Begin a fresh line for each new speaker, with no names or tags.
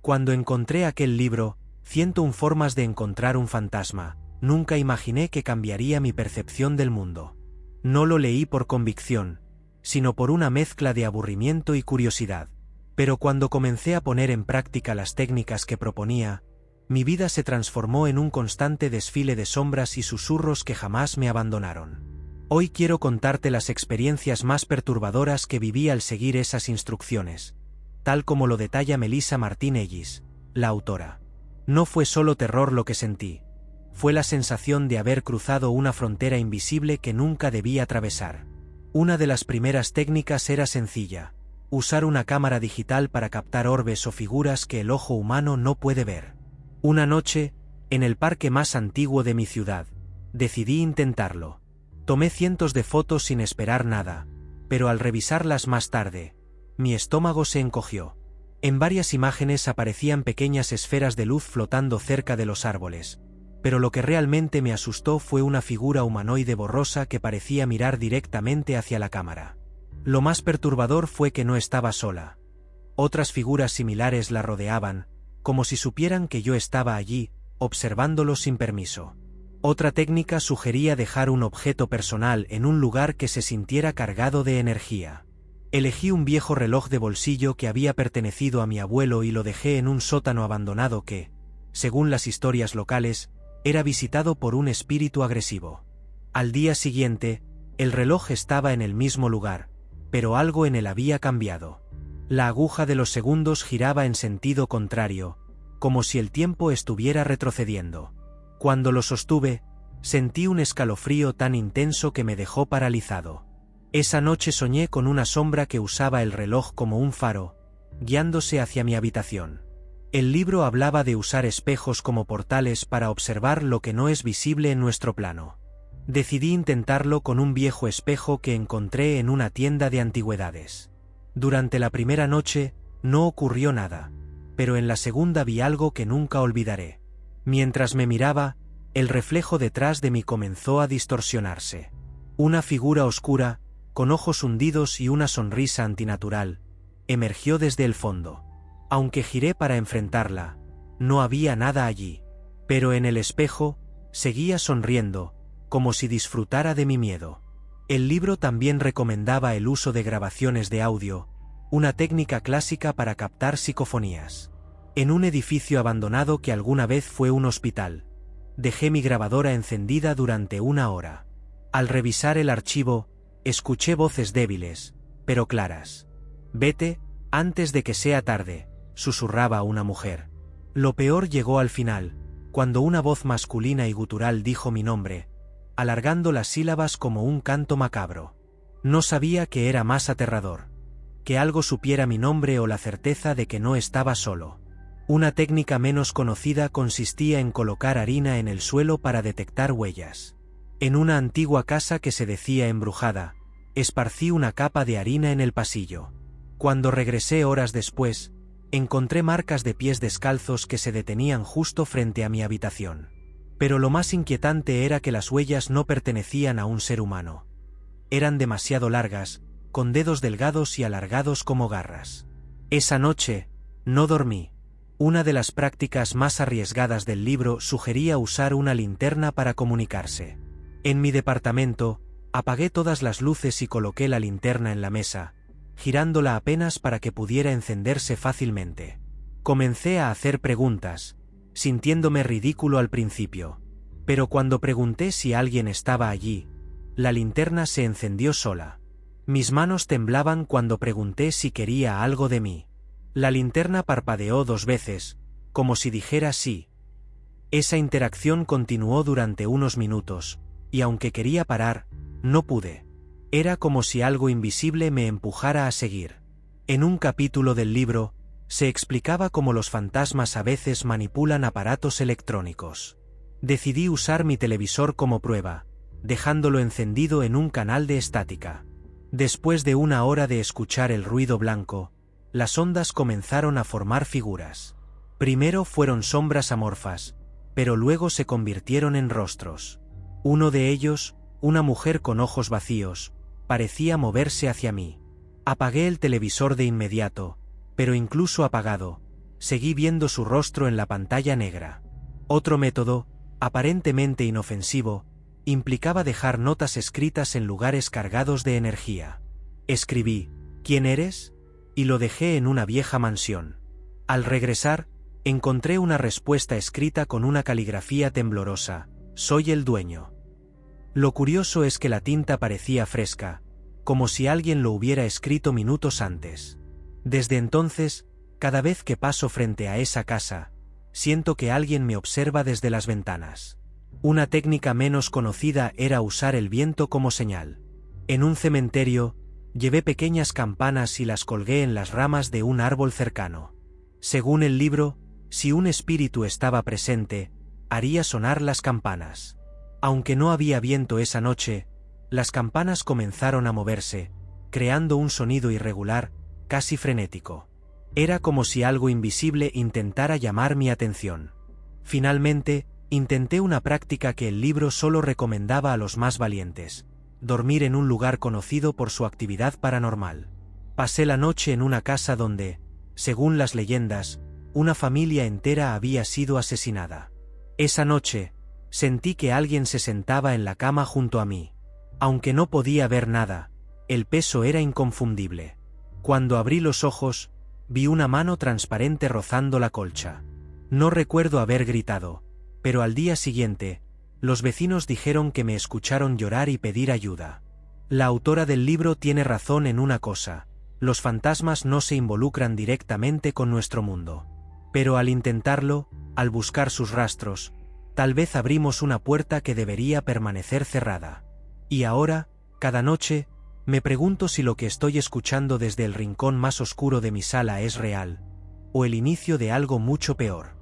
Cuando encontré aquel libro, 101 formas de encontrar un fantasma, nunca imaginé que cambiaría mi percepción del mundo. No lo leí por convicción, sino por una mezcla de aburrimiento y curiosidad. Pero cuando comencé a poner en práctica las técnicas que proponía, mi vida se transformó en un constante desfile de sombras y susurros que jamás me abandonaron. Hoy quiero contarte las experiencias más perturbadoras que viví al seguir esas instrucciones, tal como lo detalla Melissa Martín Ellis, la autora. No fue solo terror lo que sentí, fue la sensación de haber cruzado una frontera invisible que nunca debí atravesar. Una de las primeras técnicas era sencilla: usar una cámara digital para captar orbes o figuras que el ojo humano no puede ver. Una noche, en el parque más antiguo de mi ciudad, decidí intentarlo. Tomé cientos de fotos sin esperar nada, pero al revisarlas más tarde, mi estómago se encogió. En varias imágenes aparecían pequeñas esferas de luz flotando cerca de los árboles, pero lo que realmente me asustó fue una figura humanoide borrosa que parecía mirar directamente hacia la cámara. Lo más perturbador fue que no estaba sola. Otras figuras similares la rodeaban, como si supieran que yo estaba allí, observándolo sin permiso. Otra técnica sugería dejar un objeto personal en un lugar que se sintiera cargado de energía. Elegí un viejo reloj de bolsillo que había pertenecido a mi abuelo y lo dejé en un sótano abandonado que, según las historias locales, era visitado por un espíritu agresivo. Al día siguiente, el reloj estaba en el mismo lugar, pero algo en él había cambiado. La aguja de los segundos giraba en sentido contrario, como si el tiempo estuviera retrocediendo. Cuando lo sostuve, sentí un escalofrío tan intenso que me dejó paralizado. Esa noche soñé con una sombra que usaba el reloj como un faro, guiándose hacia mi habitación. El libro hablaba de usar espejos como portales para observar lo que no es visible en nuestro plano. Decidí intentarlo con un viejo espejo que encontré en una tienda de antigüedades. Durante la primera noche, no ocurrió nada, pero en la segunda vi algo que nunca olvidaré. Mientras me miraba, el reflejo detrás de mí comenzó a distorsionarse. Una figura oscura, con ojos hundidos y una sonrisa antinatural, emergió desde el fondo. Aunque giré para enfrentarla, no había nada allí. Pero en el espejo, seguía sonriendo, como si disfrutara de mi miedo. El libro también recomendaba el uso de grabaciones de audio, una técnica clásica para captar psicofonías. En un edificio abandonado que alguna vez fue un hospital, dejé mi grabadora encendida durante 1 hora. Al revisar el archivo, escuché voces débiles, pero claras. «Vete, antes de que sea tarde», susurraba una mujer. Lo peor llegó al final, cuando una voz masculina y gutural dijo mi nombre, alargando las sílabas como un canto macabro. No sabía qué era más aterrador: que algo supiera mi nombre o la certeza de que no estaba solo. Una técnica menos conocida consistía en colocar harina en el suelo para detectar huellas. En una antigua casa que se decía embrujada, esparcí una capa de harina en el pasillo. Cuando regresé horas después, encontré marcas de pies descalzos que se detenían justo frente a mi habitación. Pero lo más inquietante era que las huellas no pertenecían a un ser humano. Eran demasiado largas, con dedos delgados y alargados como garras. Esa noche, no dormí. Una de las prácticas más arriesgadas del libro sugería usar una linterna para comunicarse. En mi departamento, apagué todas las luces y coloqué la linterna en la mesa, girándola apenas para que pudiera encenderse fácilmente. Comencé a hacer preguntas, sintiéndome ridículo al principio. Pero cuando pregunté si alguien estaba allí, la linterna se encendió sola. Mis manos temblaban cuando pregunté si quería algo de mí. La linterna parpadeó 2 veces, como si dijera sí. Esa interacción continuó durante unos minutos, y aunque quería parar, no pude. Era como si algo invisible me empujara a seguir. En un capítulo del libro, se explicaba cómo los fantasmas a veces manipulan aparatos electrónicos. Decidí usar mi televisor como prueba, dejándolo encendido en un canal de estática. Después de 1 hora de escuchar el ruido blanco, las ondas comenzaron a formar figuras. Primero fueron sombras amorfas, pero luego se convirtieron en rostros. Uno de ellos, una mujer con ojos vacíos, parecía moverse hacia mí. Apagué el televisor de inmediato, pero incluso apagado, seguí viendo su rostro en la pantalla negra. Otro método, aparentemente inofensivo, implicaba dejar notas escritas en lugares cargados de energía. Escribí, ¿quién eres? Y lo dejé en una vieja mansión. Al regresar, encontré una respuesta escrita con una caligrafía temblorosa, soy el dueño. Lo curioso es que la tinta parecía fresca, como si alguien lo hubiera escrito minutos antes. Desde entonces, cada vez que paso frente a esa casa, siento que alguien me observa desde las ventanas. Una técnica menos conocida era usar el viento como señal. En un cementerio, llevé pequeñas campanas y las colgué en las ramas de un árbol cercano. Según el libro, si un espíritu estaba presente, haría sonar las campanas. Aunque no había viento esa noche, las campanas comenzaron a moverse, creando un sonido irregular, casi frenético. Era como si algo invisible intentara llamar mi atención. Finalmente, intenté una práctica que el libro solo recomendaba a los más valientes: dormir en un lugar conocido por su actividad paranormal. Pasé la noche en una casa donde, según las leyendas, una familia entera había sido asesinada. Esa noche, sentí que alguien se sentaba en la cama junto a mí. Aunque no podía ver nada, el peso era inconfundible. Cuando abrí los ojos, vi una mano transparente rozando la colcha. No recuerdo haber gritado, pero al día siguiente, los vecinos dijeron que me escucharon llorar y pedir ayuda. La autora del libro tiene razón en una cosa: los fantasmas no se involucran directamente con nuestro mundo. Pero al intentarlo, al buscar sus rastros, tal vez abrimos una puerta que debería permanecer cerrada. Y ahora, cada noche, me pregunto si lo que estoy escuchando desde el rincón más oscuro de mi sala es real, o el inicio de algo mucho peor.